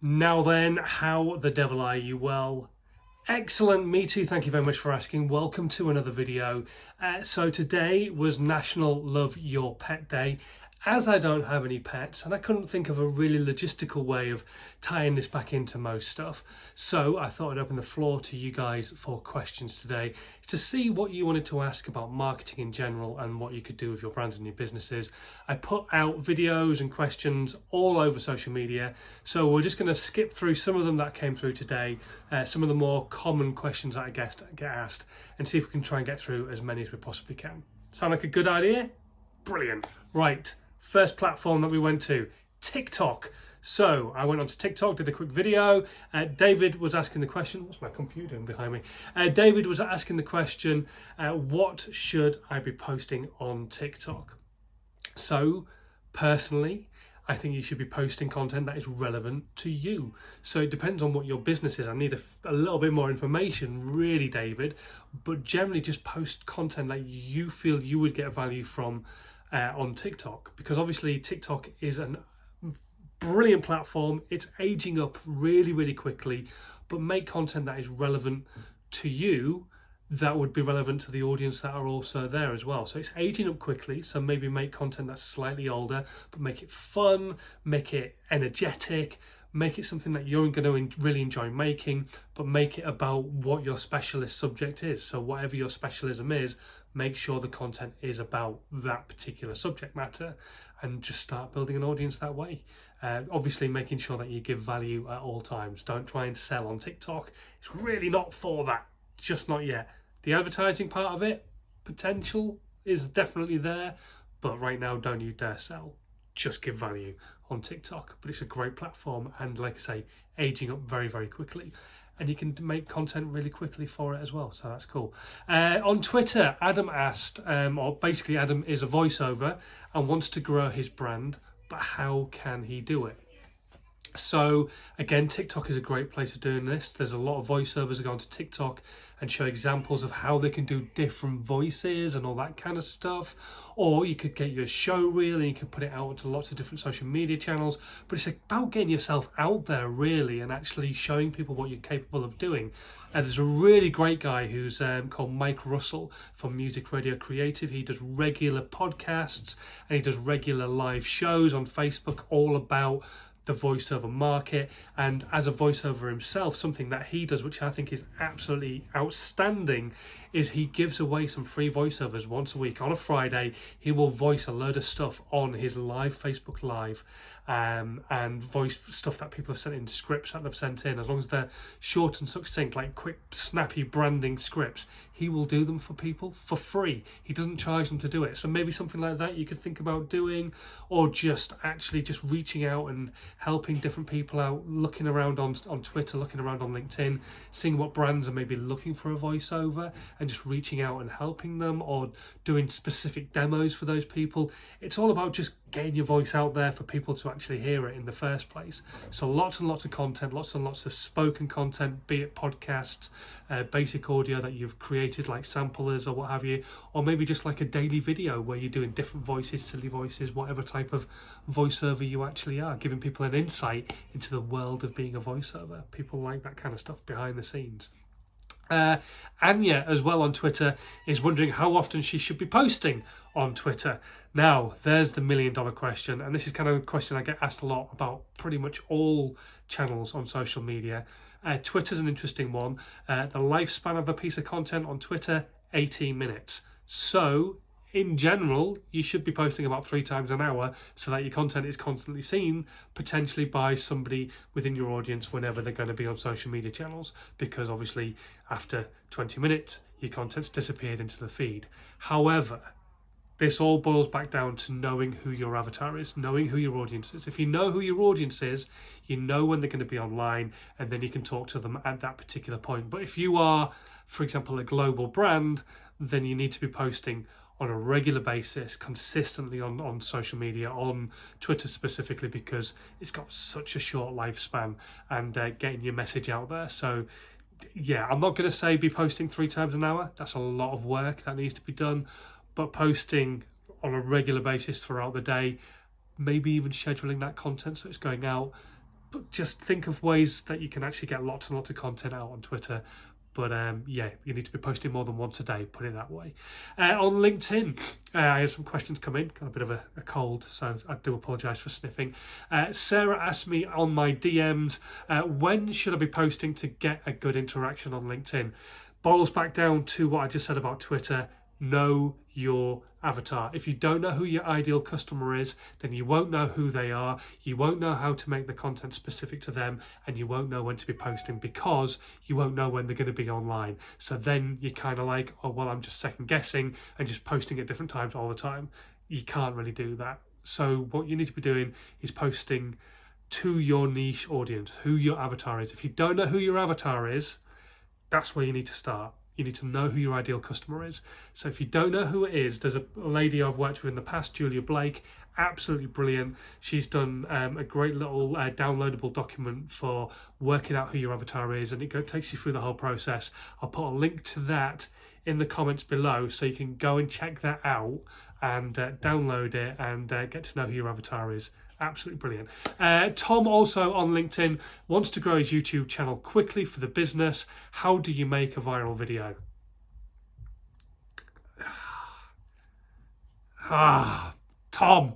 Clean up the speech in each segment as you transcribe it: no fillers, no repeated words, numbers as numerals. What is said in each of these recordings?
Now then, how the devil are you? Well, excellent, me too, thank you very much for asking. Welcome to another video. So today was National Love Your Pet Day. As I don't have any pets and I couldn't think of a really logistical way of tying this back into most stuff, so I thought I'd open the floor to you guys for questions today to see what you wanted to ask about marketing in general and what you could do with your brands and your businesses. I put out videos and questions all over social media, so we're just going to skip through some of them that came through today, some of the more common questions that I guess get asked, and see if we can try and get through as many as we possibly can. Sound like a good idea? Brilliant. Right. First platform that we went to, TikTok. So I went onto TikTok, did a quick video. David was asking the question, what's my computer doing behind me? David was asking the question, what should I be posting on TikTok? So personally, I think you should be posting content that is relevant to you. So it depends on what your business is. I need a little bit more information, really, David, but generally just post content that you feel you would get value from on TikTok, because obviously TikTok is a brilliant platform. It's aging up really, really quickly, but make content that is relevant to you, that would be relevant to the audience that are also there as well. So it's aging up quickly, so maybe make content that's slightly older, but make it fun, make it energetic, make it something that you're going to really enjoy making, but make it about what your specialist subject is. So whatever your specialism is, make sure the content is about that particular subject matter and just start building an audience that way. Obviously making sure that you give value at all times. Don't try and sell on TikTok. It's really not for that, just not yet. The advertising part of it, potential is definitely there, but right now don't you dare sell. Just give value on TikTok. But it's a great platform, and like I say, aging up very, very quickly. And you can make content really quickly for it as well, so that's cool. On Twitter, Adam asked, or basically Adam is a voiceover and wants to grow his brand, but how can he do it? So again, TikTok is a great place of doing this. There's a lot of voiceovers that go onto TikTok and show examples of how they can do different voices and all that kind of stuff. Or you could get your show reel and you can put it out onto lots of different social media channels. But it's about getting yourself out there really and actually showing people what you're capable of doing. There's a really great guy who's called Mike Russell from Music Radio Creative. He does regular podcasts and he does regular live shows on Facebook all about the voiceover market. And as a voiceover himself, something that he does, which I think is absolutely outstanding, is he gives away some free voiceovers once a week. On a Friday, he will voice a load of stuff on his live Facebook Live, and voice stuff that people have sent in, scripts that they've sent in. As long as they're short and succinct, like quick, snappy branding scripts, he will do them for people for free. He doesn't charge them to do it. So maybe something like that you could think about doing, or just actually just reaching out and helping different people out, looking around on Twitter, looking around on LinkedIn, seeing what brands are maybe looking for a voiceover and just reaching out and helping them, or doing specific demos for those people. It's all about just getting your voice out there for people to actually hear it in the first place. So lots and lots of content, lots and lots of spoken content, be it podcasts, basic audio that you've created like samplers or what have you, or maybe just like a daily video where you're doing different voices, silly voices, whatever type of voiceover you actually are, giving people an insight into the world of being a voiceover. People like that kind of stuff behind the scenes. Anya as well on Twitter is wondering how often she should be posting on Twitter. Now, there's the $1 million question, and this is kind of a question I get asked a lot about pretty much all channels on social media. Twitter's an interesting one. The lifespan of a piece of content on Twitter, 18 minutes. So in general, you should be posting about 3 times an hour so that your content is constantly seen, potentially by somebody within your audience whenever they're going to be on social media channels, because obviously after 20 minutes, your content's disappeared into the feed. However, this all boils back down to knowing who your avatar is, knowing who your audience is. If you know who your audience is, you know when they're going to be online, and then you can talk to them at that particular point. But if you are, for example, a global brand, then you need to be posting on a regular basis, consistently on social media, on Twitter specifically, because it's got such a short lifespan, and getting your message out there. So yeah, I'm not going to say be posting 3 times an hour. That's a lot of work that needs to be done. But posting on a regular basis throughout the day, maybe even scheduling that content so it's going out just think of ways that you can actually get lots and lots of content out on Twitter. But yeah, you need to be posting more than once a day, put it that way. On LinkedIn, I had some questions come in, got a bit of a cold, so I do apologise for sniffing. Sarah asked me on my DMs, when should I be posting to get a good interaction on LinkedIn? Boils back down to what I just said about Twitter. Know your avatar. If you don't know who your ideal customer is, then you won't know who they are, you won't know how to make the content specific to them, and you won't know when to be posting because you won't know when they're going to be online. So then you're kind of like, oh well, I'm just second guessing and just posting at different times all the time. You can't really do that. So what you need to be doing is posting to your niche audience, who your avatar is. If you don't know who your avatar is, that's where you need to start. You need to know who your ideal customer is. So if you don't know who it is, there's a lady I've worked with in the past, Julia Blake, absolutely brilliant. She's done a great little downloadable document for working out who your avatar is, and it takes you through the whole process. I'll put a link to that in the comments below so you can go and check that out and download it and get to know who your avatar is. Absolutely brilliant. Tom also on LinkedIn wants to grow his YouTube channel quickly for the business. How do you make a viral video? Tom,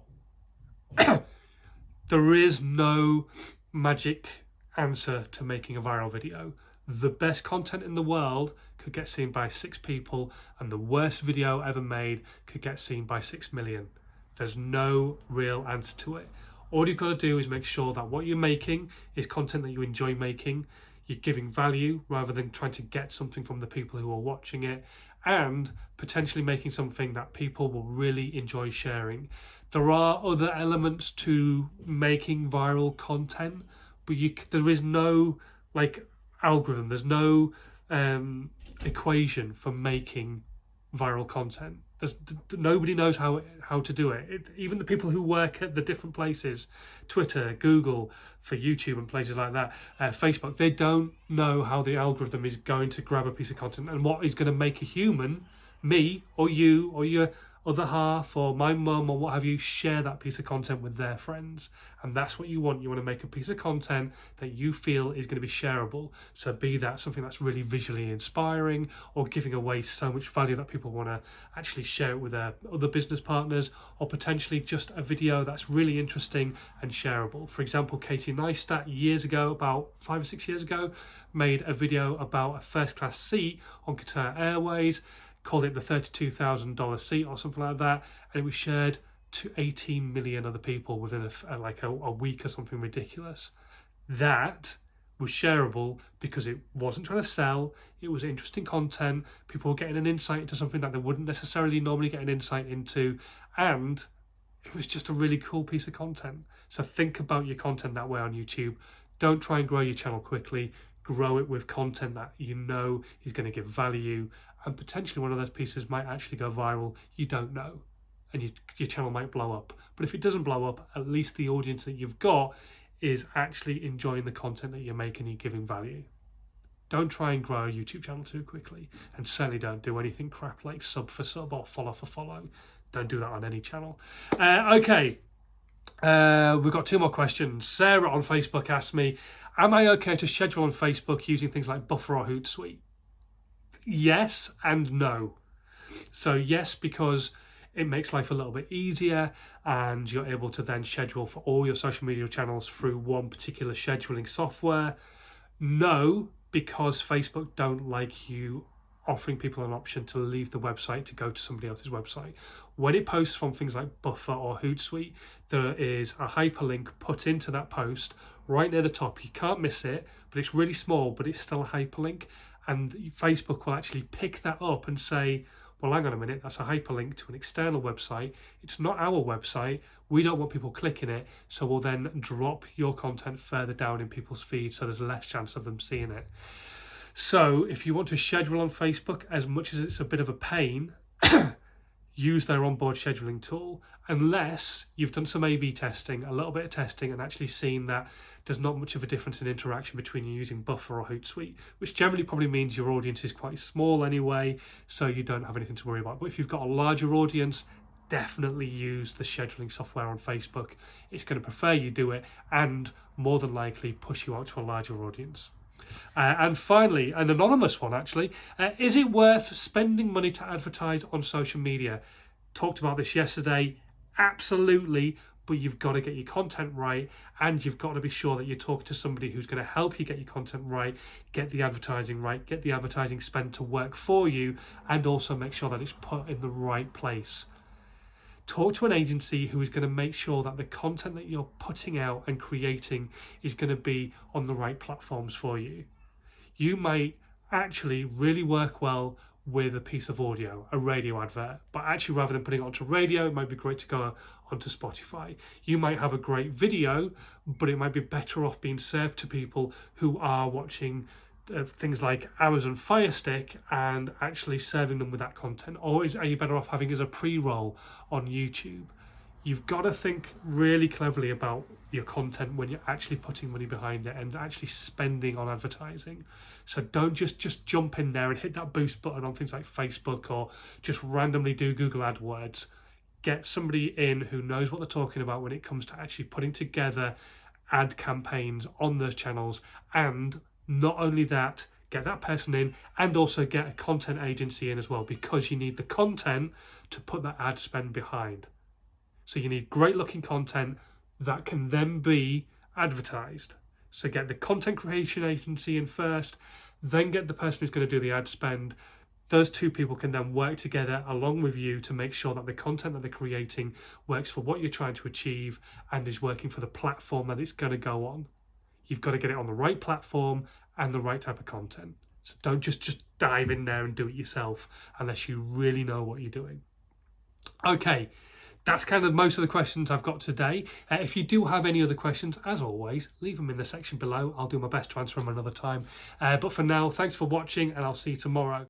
there is no magic answer to making a viral video. The best content in the world could get seen by 6 people, and the worst video ever made could get seen by 6 million. There's no real answer to it. All you've got to do is make sure that what you're making is content that you enjoy making, you're giving value rather than trying to get something from the people who are watching it, and potentially making something that people will really enjoy sharing. There are other elements to making viral content, but there is no algorithm, there's no equation for making viral content. Nobody knows how to do it. Even the people who work at the different places, Twitter, Google, for YouTube and places like that, Facebook, they don't know how the algorithm is going to grab a piece of content and what is going to make a human, me or you or your other half or my mum or what have you, share that piece of content with their friends. And that's what you want. You want to make a piece of content that you feel is going to be shareable. So be that something that's really visually inspiring or giving away so much value that people want to actually share it with their other business partners, or potentially just a video that's really interesting and shareable. For example, Katie Neistat years ago, about 5 or 6 years ago, made a video about a first class seat on Qatar Airways, called it the $32,000 seat or something like that, and it was shared to 18 million other people within a week or something ridiculous. That was shareable because it wasn't trying to sell, it was interesting content, people were getting an insight into something that they wouldn't necessarily normally get an insight into, and it was just a really cool piece of content. So think about your content that way on YouTube. Don't try and grow your channel quickly, grow it with content that you know is going to give value, and potentially one of those pieces might actually go viral. You don't know, and your channel might blow up. But if it doesn't blow up, at least the audience that you've got is actually enjoying the content that you're making, you're giving value. Don't try and grow a YouTube channel too quickly, and certainly don't do anything crap like sub for sub or follow for follow. Don't do that on any channel. Okay, we've got 2 more questions. Sarah on Facebook asked me, am I okay to schedule on Facebook using things like Buffer or Hootsuite? Yes and no. So yes, because it makes life a little bit easier and you're able to then schedule for all your social media channels through one particular scheduling software. No, because Facebook don't like you offering people an option to leave the website to go to somebody else's website. When it posts from things like Buffer or Hootsuite, there is a hyperlink put into that post right near the top. You can't miss it, but it's really small, but it's still a hyperlink. And Facebook will actually pick that up and say, well, hang on a minute, that's a hyperlink to an external website. It's not our website. We don't want people clicking it. So we'll then drop your content further down in people's feeds so there's less chance of them seeing it. So if you want to schedule on Facebook, as much as it's a bit of a pain, use their onboard scheduling tool, unless you've done some A/B testing, a little bit of testing, and actually seen that there's not much of a difference in interaction between you using Buffer or Hootsuite, which generally probably means your audience is quite small anyway, so you don't have anything to worry about. But if you've got a larger audience, definitely use the scheduling software on Facebook. It's going to prefer you do it and more than likely push you out to a larger audience. And finally, an anonymous one actually, is it worth spending money to advertise on social media? Talked about this yesterday. Absolutely, but you've got to get your content right, and you've got to be sure that you're talking to somebody who's going to help you get your content right, get the advertising right, get the advertising spend to work for you, and also make sure that it's put in the right place. Talk to an agency who is going to make sure that the content that you're putting out and creating is going to be on the right platforms for you. You might actually really work well with a piece of audio, a radio advert, but actually rather than putting it onto radio, it might be great to go onto Spotify. You might have a great video, but it might be better off being served to people who are watching things like Amazon Fire Stick and actually serving them with that content. Or are you better off having as a pre-roll on YouTube? You've got to think really cleverly about your content when you're actually putting money behind it and actually spending on advertising. So don't just jump in there and hit that boost button on things like Facebook or just randomly do Google AdWords. Get somebody in who knows what they're talking about when it comes to actually putting together ad campaigns on those channels. And not only that, get that person in and also get a content agency in as well, because you need the content to put that ad spend behind. So you need great looking content that can then be advertised. So get the content creation agency in first, then get the person who's going to do the ad spend. Those two people can then work together along with you to make sure that the content that they're creating works for what you're trying to achieve and is working for the platform that it's going to go on. You've got to get it on the right platform and the right type of content. So don't just dive in there and do it yourself unless you really know what you're doing. Okay. That's kind of most of the questions I've got today. If you do have any other questions, as always, leave them in the section below. I'll do my best to answer them another time. But for now, thanks for watching, and I'll see you tomorrow.